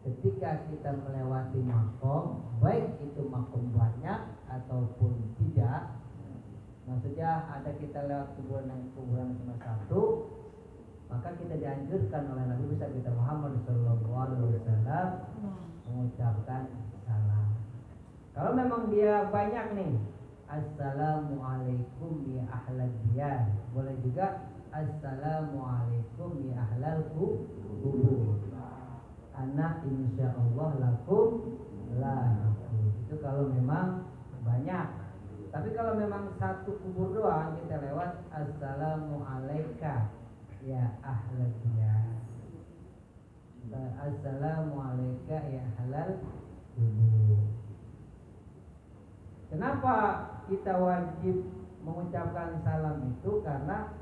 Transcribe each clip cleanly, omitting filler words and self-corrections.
ketika kita melewati makom, baik itu makom banyak ataupun tidak, maksudnya ada kita lewat kuburan cuma satu, maka kita dianjurkan oleh Nabi besar kita Muhammad SAW mengucapkan salam. Kalau memang dia banyak nih, Assalamualaikum ya ahlal diyar, boleh juga Assalamualaikum ya ahlal kubur, ana insyaallah lakum la lakum. Itu kalau memang banyak. Tapi kalau memang satu kubur doang kita lewat Assalamualaikum ya ahlal diyar, Assalamualaikum ya ahlal kubur. Kenapa kita wajib mengucapkan salam itu? Karena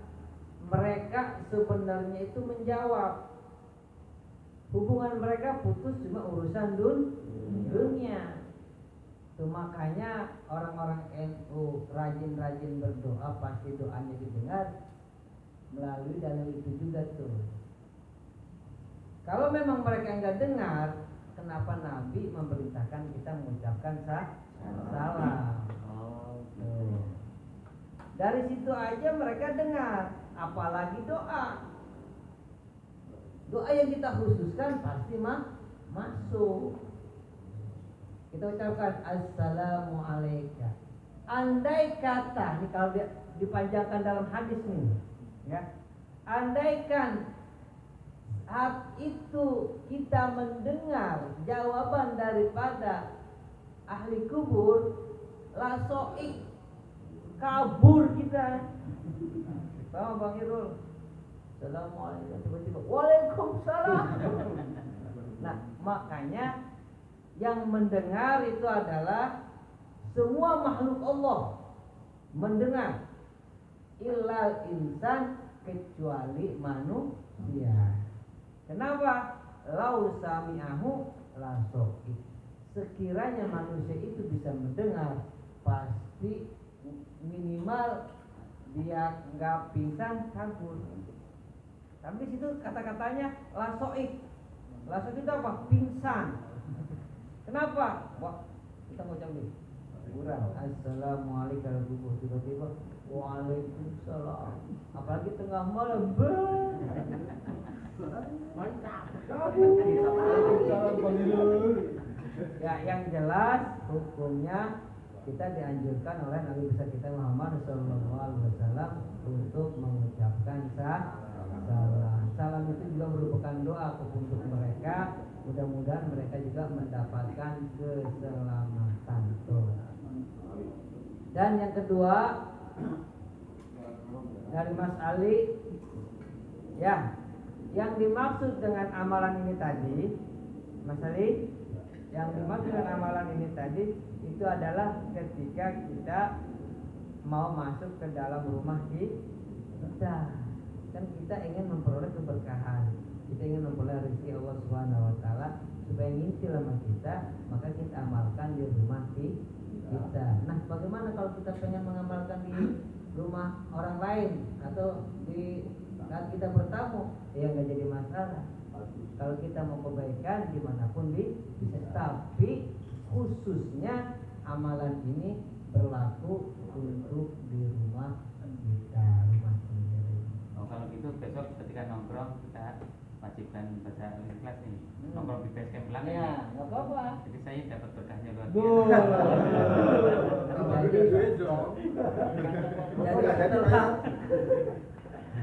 mereka sebenarnya itu menjawab. Hubungan mereka putus cuma urusan dunia. Itu makanya orang-orang NU rajin-rajin berdoa, pasti doanya didengar melalui dalil itu juga tuh. Kalau memang mereka enggak dengar, kenapa Nabi memerintahkan kita mengucapkan salam? Dari situ aja mereka dengar, apalagi doa. Doa yang kita khususkan pasti masuk. Kita ucapkan Assalamualaikum. Andai kata, ini kalau dipanjangkan dalam hadis nih, ya. Andaikan saat itu kita mendengar jawaban daripada ahli kubur, lasoik kabur kita. Sama Bang Irul, Assalamualaikum, tiba-tiba Waalaikumsalam. Nah, makanya yang mendengar itu adalah semua makhluk Allah mendengar, illal insan, kecuali manusia. Kenapa? Lau sami'ahu lasoik. Sekiranya manusia itu bisa mendengar, pasti minimal dia nggak pingsan, kabur. Tapi situ kata-katanya lasoik. Lasoik itu apa? Pingsan. Kenapa? Wah, kita ngucap dulu. Kurang. Assalamualaikum. Tiba-tiba Waalaikumsalam. Apalagi tengah malam. Mantap. Ya, yang jelas hukumnya kita dianjurkan oleh Nabi besar kita Muhammad SAW untuk mengucapkan salam. Salam itu juga merupakan doa untuk mereka. Mudah-mudahan mereka juga mendapatkan keselamatan. Dan yang kedua dari Mas Ali, ya, yang dimaksud dengan amalan ini tadi, Mas Ali, yang dimaksud dengan amalan ini tadi itu adalah ketika kita mau masuk ke dalam rumah kita, kan kita ingin memperoleh keberkahan, kita ingin memperoleh rezeki Allah Subhanahu Wa Taala supaya ngintil sama kita, maka kita amalkan di rumah kita. Nah, bagaimana kalau kita pengen mengamalkan di rumah orang lain atau di saat kita bertamu? Ya nggak jadi masalah. Kalau kita mau kebaikan dimanapun bisa. Tapi khususnya amalan ini berlaku untuk di rumah kita, rumah sendiri. Oh, kalau gitu besok ketika nongkrong kita wajibkan baca Al-Ikhlas ini. Nongkrong di base camp belakang. Ya, nggak apa-apa. Jadi saya dapat berkahnya luar biasa. Jadi setelah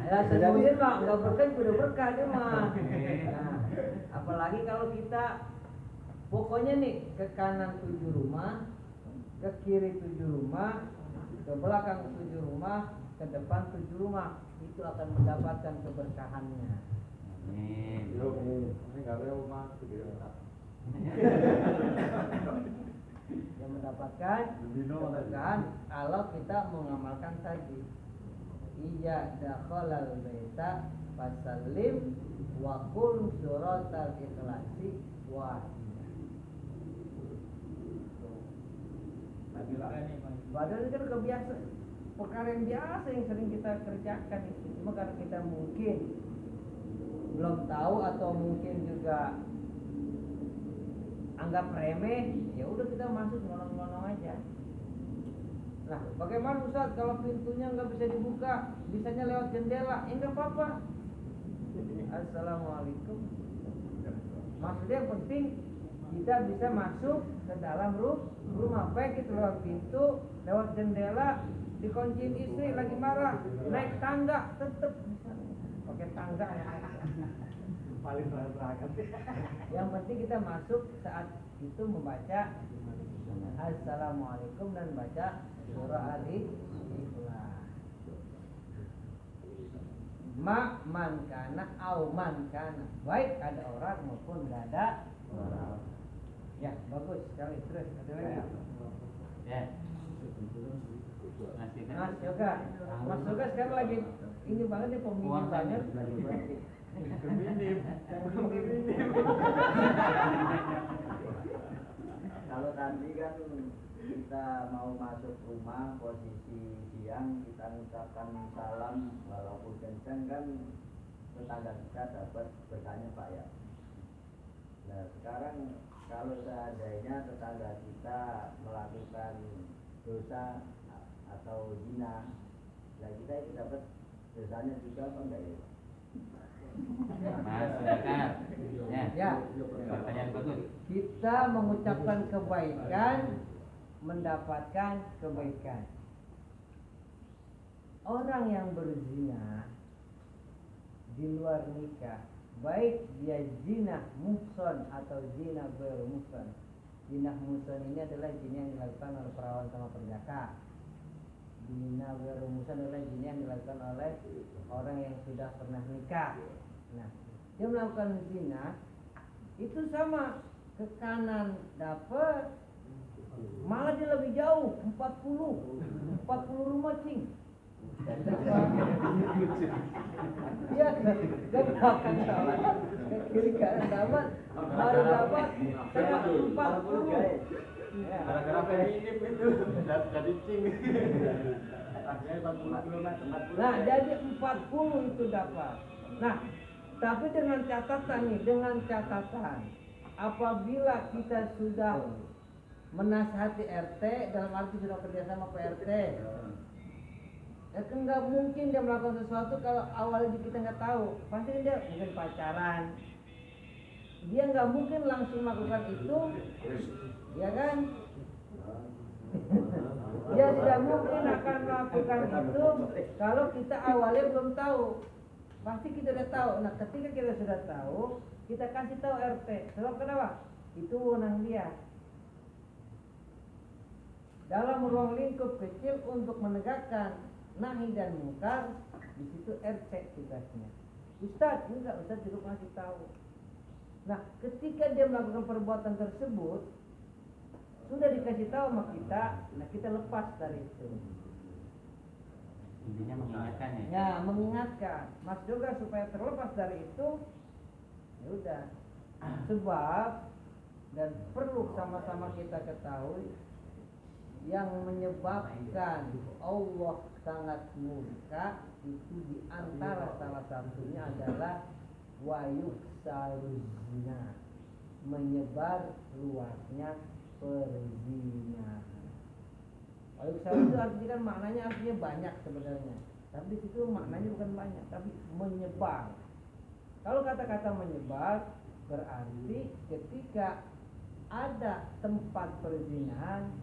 ya semuanya mah nggak berkah udah berkah dia mah. Nah, apalagi kalau kita pokoknya nih ke kanan 7 rumah, ke kiri 7 rumah, ke belakang 7 rumah, ke depan 7 rumah, itu akan mendapatkan keberkahannya. Amin. Ini nggak ada rumah Yang mendapatkan keberkahan kalau kita mengamalkan tadi. Iya dakhalal baita fasallim wa qul suratal ikhlasi wahidah. Padahal itu kan kebiasa, perkara yang biasa yang sering kita kerjakan itu. Cuma karena kita mungkin belum tahu atau mungkin juga anggap remeh, ya udah kita masuk nyolong-nyolong aja. Nah, bagaimana Ustaz kalau pintunya nggak bisa dibuka, bisanya lewat jendela? Enggak apa-apa. Assalamualaikum. Maksudnya yang penting kita bisa masuk ke dalam rumah, baik itu lewat pintu, lewat jendela, dikunciin istri lagi marah, naik tangga tetap bisa. Pakai tangga paling berangkat. Yang penting kita masuk saat itu membaca Assalamualaikum dan baca surah Al-Ikhlas. Man kana au man kana, baik ada orang maupun tidak ada orang. Ya, bagus sekali. Terus ada lagi. Ya. Mas Yoga sekarang lagi ini banget nih pemimpin banget. Kalau tadi kan kita mau masuk rumah posisi siang, kita mengucapkan salam walaupun kencang kan tetangga kita dapat berkahnya Pak ya. Nah sekarang kalau seandainya tetangga kita melakukan dosa atau zina, nah kita itu dapat dosanya juga apa enggak ya? Mas, silakan. Ya. Pertanyaan bagus. Kita mengucapkan kebaikan, mendapatkan kebaikan. Orang yang berzina di luar nikah, baik dia zina muhsan atau zina ghairu muhsan. Zina muhsan ini adalah zina yang dilakukan oleh perawan sama perjaka. Zina ghairu muhsan adalah zina yang dilakukan oleh orang yang sudah pernah nikah. Nah, dia melakukan zina itu sama, ke kanan dapat, malah dia lebih jauh, 40 rumah cing. Dia ke belakang dapat, ke kiri kanan dapat, baru dapat setengah 40. Gara-gara feminim itu jadi cing. Nah, jadi 40 itu dapat. Nah, tapi dengan catatan nih, apabila kita sudah menasihati RT, dalam arti sudah kerjasama PRT, ya kan nggak mungkin dia melakukan sesuatu kalau awalnya kita nggak tahu. Pasti dia mungkin pacaran, dia nggak mungkin langsung melakukan itu, ya kan? Dia tidak mungkin akan melakukan itu kalau kita awalnya belum tahu. Pasti kita sudah tahu. Nah, ketika kita sudah tahu, kita kasih tahu RT. Sebab kenapa? Itu wewenang dia. Dalam ruang lingkup kecil untuk menegakkan nahi dan mungkar, di situ RT tugasnya. Ustadz, enggak, Ustadz cukup ngasih tahu. Nah, ketika dia melakukan perbuatan tersebut, sudah dikasih tahu sama kita, nah kita lepas dari itu. Intinya mengingatkan ya. Ya, mengingatkan. Mas juga supaya terlepas dari itu, ya udah. Sebab dan perlu sama-sama kita ketahui, yang menyebabkan Allah sangat murka itu diantara salah satunya adalah wayuk saruzina, menyebar luasnya perzinahan. Wayuk saruz itu artinya kan maknanya artinya banyak sebenarnya, tapi di situ maknanya bukan banyak, tapi menyebar. Kalau kata-kata menyebar berarti ketika ada tempat perzinahan,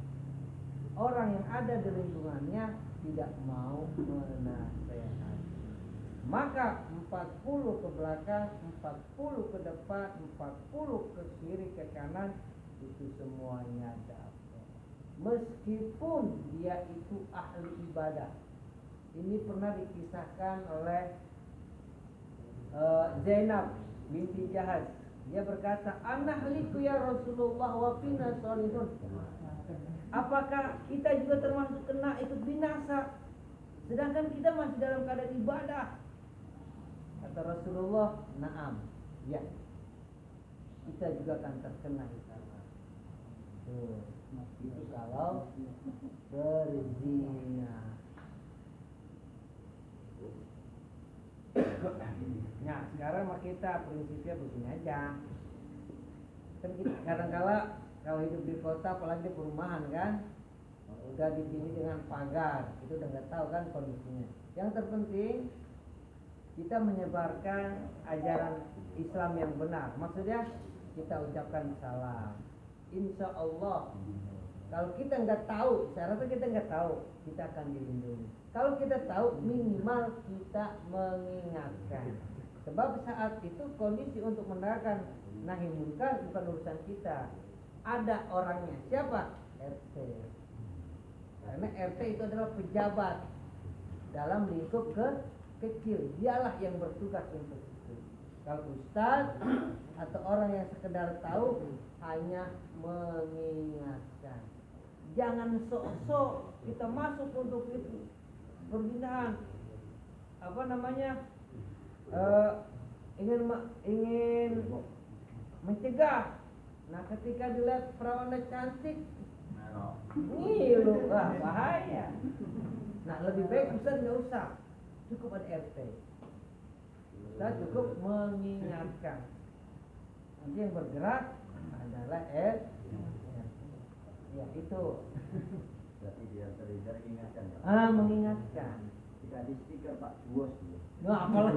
orang yang ada di lingkungannya tidak mau menasehati. Maka 40 ke belakang, 40 ke depan, 40 ke kiri, ke kanan, itu semuanya dapat. Meskipun dia itu ahli ibadah. Ini pernah dikisahkan oleh Zainab binti Jahaz. Dia berkata, "Anahliku ya Rasulullah wa fina sholihun." Apakah kita juga termasuk kena ikut binasa, sedangkan kita masih dalam keadaan ibadah? Kata Rasulullah, "Na'am." Ya, kita juga akan terkena di sana. Itu kalau berzina. Nah, sekarang mah kita prinsipnya begini aja. Kan kadang-kala kalau hidup di kota apalagi di perumahan kan udah dipilih dengan pagar, itu udah nggak tahu kan kondisinya. Yang terpenting kita menyebarkan ajaran Islam yang benar. Maksudnya kita ucapkan salam. Insya Allah kalau kita nggak tahu, saya rasa kita nggak tahu, kita akan dilindungi. Kalau kita tahu, minimal kita mengingatkan. Sebab saat itu kondisi untuk menerapkan nahi munkar bukan urusan kita. Ada orangnya. Siapa? RT. Karena RT itu adalah pejabat dalam lingkup kecil. Dialah yang bertugas untuk itu. Kalau ustaz atau orang yang sekedar tahu hanya mengingatkan. Jangan sok-sok kita masuk untuk itu. Perbinaan ingin mencegah. Nah, ketika dilihat perawannya cantik, ngilu, wah bahaya. Nah, lebih baik Ustaz nggak usah, cukup ada RT. Ustaz cukup mengingatkan. Nanti yang bergerak adalah RT. Ya itu. Berarti dia terlihat ingatkan ya. Mengingatkan. Jika di stiker Pak Bos. Nah, apalah.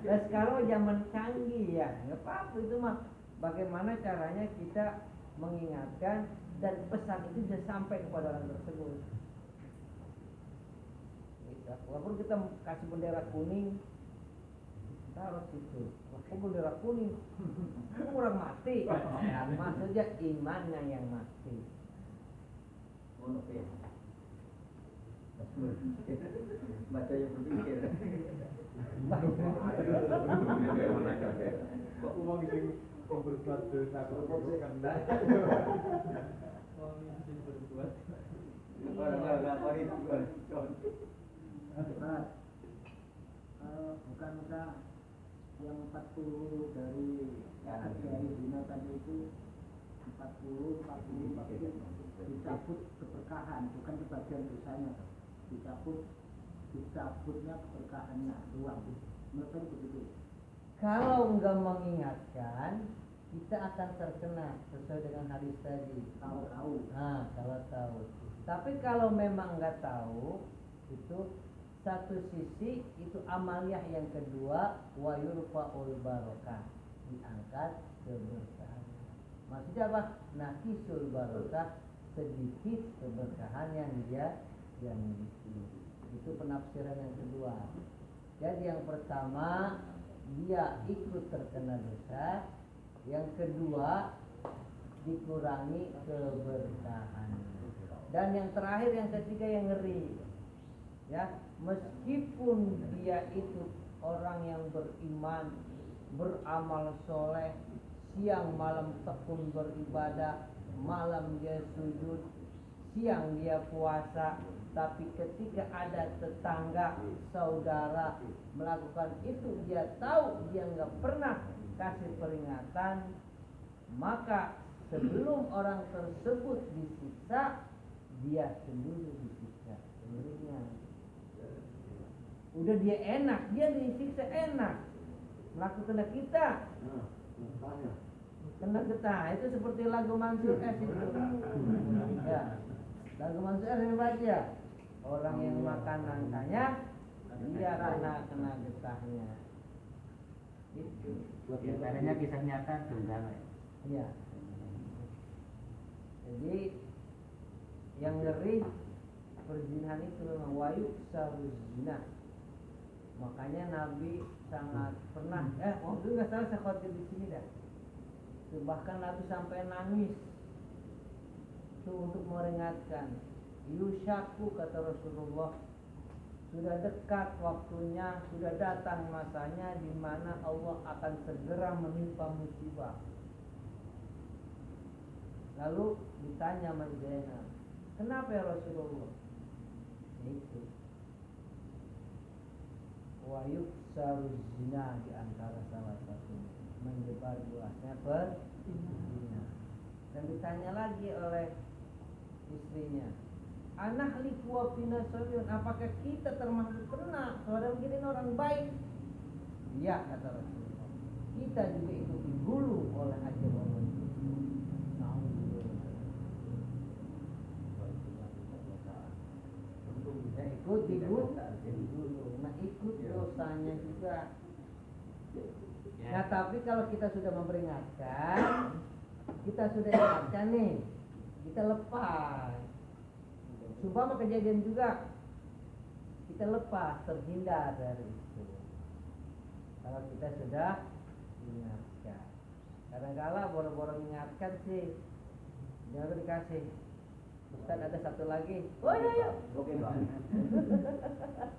Dan sekarang zaman canggih ya, nggak apa-apa itu mah. Bagaimana caranya kita mengingatkan dan pesan itu bisa sampai kepada orang tersebut. Walaupun kita kasih bendera kuning, taruh situ. Walaupun bendera kuning, orang mati. Maksudnya imannya yang mati. Baca yang berpikir. Kok uang sing berbuat dosa kok kan ndak. Uang sing berbuat. Orang itu bukankah yang 40 dari hari Dina tadi itu 40 dicabut keberkahan, bukan kebagian dosanya, dicabutnya keberkahannya doang. Menurut saya begitu. Kalau enggak mengingatkan, kita akan terkena sesuai dengan hadis tadi. Kalau tahu. Kalau tahu. Tapi kalau memang enggak tahu, itu satu sisi itu amaliyah, yang kedua wa yurfa'ul barakah, diangkat keberkahan. Maksudnya apa? Nakisul barakah, sedikit keberkahan yang dia miliki. Itu penafsiran yang kedua. Jadi yang pertama dia ikut terkena dosa, yang kedua dikurangi keberkahan, dan yang terakhir yang ketiga yang ngeri. Ya, meskipun dia itu orang yang beriman, beramal soleh, siang malam tekun beribadah, malam dia sujud, siang dia puasa, tapi ketika ada tetangga, saudara melakukan itu, dia tahu dia nggak pernah kasih peringatan, maka sebelum orang tersebut disiksa, dia sendiri disiksa sendirinya. Udah dia enak, dia disiksa enak, melakukan kita kena getah. Itu seperti lagu Mansur S itu. Ya, lagu Mansur S ini baca. Orang yang makan nangkanya, dia kena getahnya. Itu. Biasanya kisah nyata tunggal. Iya. Jadi yang ngeri perzinahan itu memang wayu saruzina. Makanya Nabi sangat pernah waktu itu nggak salah saya khotbah di sini dah. Bahkan Nabi sampai nangis itu untuk meringatkan. Yushaku, kata Rasulullah, sudah dekat waktunya, sudah datang masanya di mana Allah akan segera menimpa musibah. Lalu ditanya sama Zainab, kenapa ya Rasulullah? Itu wayuk saruzina, di antara salah satu menyebar luasnya perzina. Dan ditanya lagi oleh istrinya, anak likwa pinasoyun, apakah kita termasuk kena saudara begini orang baik? Iya, kata Rasulullah, kita juga ikut digulung oleh ajal Allah. ikut dulu. Nah ikut dosanya juga. Ya. Nah tapi kalau kita sudah memperingatkan, kita sudah ingatkan nih, kita lepas. Sumpah kejadian juga, kita lepas, terhindar dari itu. Kalau kita sudah ingatkan, kadang-kala boro-boro ingatkan sih, jangan dikasih. Ustaz ada satu lagi. Oh iya. Oke bang.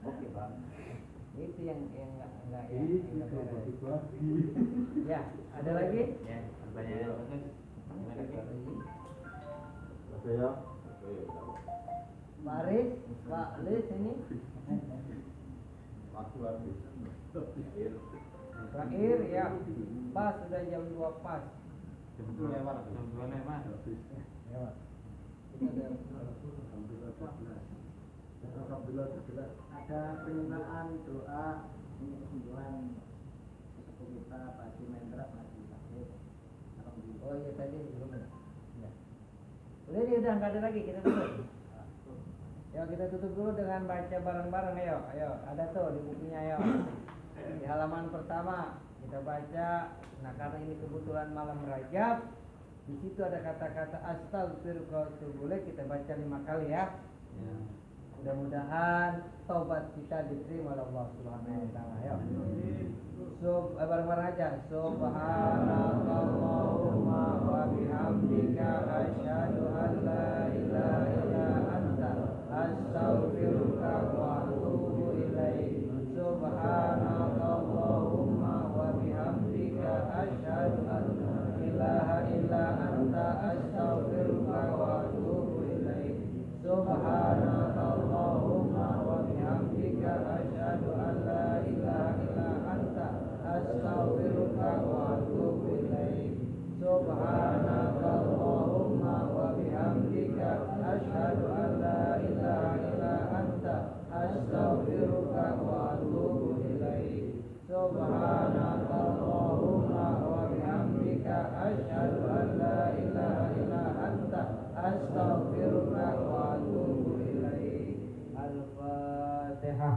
Oke bang. Itu yang enggak ya. Ini Yang enggak beres. bagi-bagi. Ya, ada lagi? Ya, pertanyaan bagus. Gimana lagi? Ada ya? Pak Aris, Pak Lis ini Waktu habis. terakhir ya. Pas sudah jam 2 pas. Jam 2 lewat. Jam 2 lewat. Lewat. Alhamdulillah jelas. Ada permintaan doa ini kesembuhan sepupu kita Pak Haji Mendra masih sakit. Alhamdulillah. Oh iya tadi belum ya. Ya. Udah nih udah nggak ada lagi kita tutup. Ya kita tutup dulu dengan baca bareng-bareng ayo. Ayo ada tuh di bukunya ayo. Di halaman pertama kita baca. Nah karena ini kebetulan malam Rajab, di situ ada kata-kata astagfirullah, kita baca 5 kali ya. Ya. Mudah-mudahan taubat kita diterima oleh Allah Subhanahu wa taala. Ya. Bareng-bareng aja. Subhanallahumma wa bihamdika asyhadu an la ilaha illa anta astaghfiruka wa atubu ilaik. Subhanallahumma wa bihamdika asyhadu an la ilaha illa anta astaghfiruka wa atubu ilaik. Subhanallahumma wa bihamdika asyhadu an la ilaha illa anta astaghfiruka wa atubu ilaik. Subhanallahumma wa bihamdika asyhadu an la ilaha illa anta astaghfiruka wa atubu ilaik. Subhanallahumma wa bihamdika asyhadu an la ilaha illa anta astaghfiruka wa atubu ilaik. Al-Fatihah.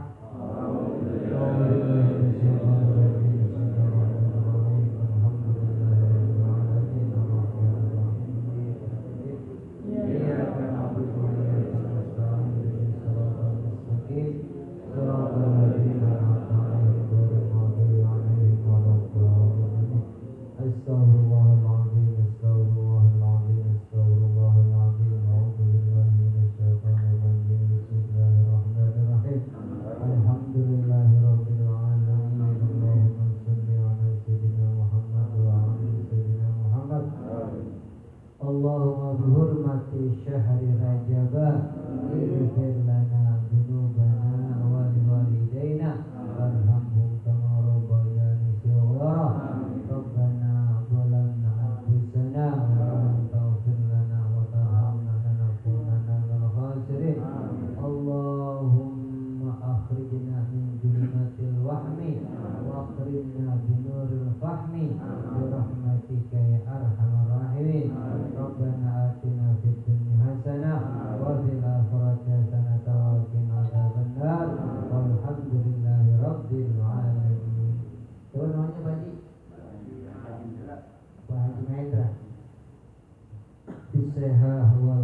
Allahumma bihurmati syahri Rajab ighfir lana dzunubana wa liwalidayna warhamhum kama rabbayani shighara. Rabbana zalamna anfusana wa lam taghfir lana wa tarhamna lanakunanna minal khasirin. Allahumma akhrijna min dhulumatil wahmi wa akhrijna binuril fahmi bi rahmatika ya arhamar rahimin. Rabbana atina fid dunya hasanah wa fil akhirati hasanah wa qina adzabannar. Walhamdulillahi rabbil alamin. Coba namanya Pak Haji? Pak Haji Mahendra. Bisehah wa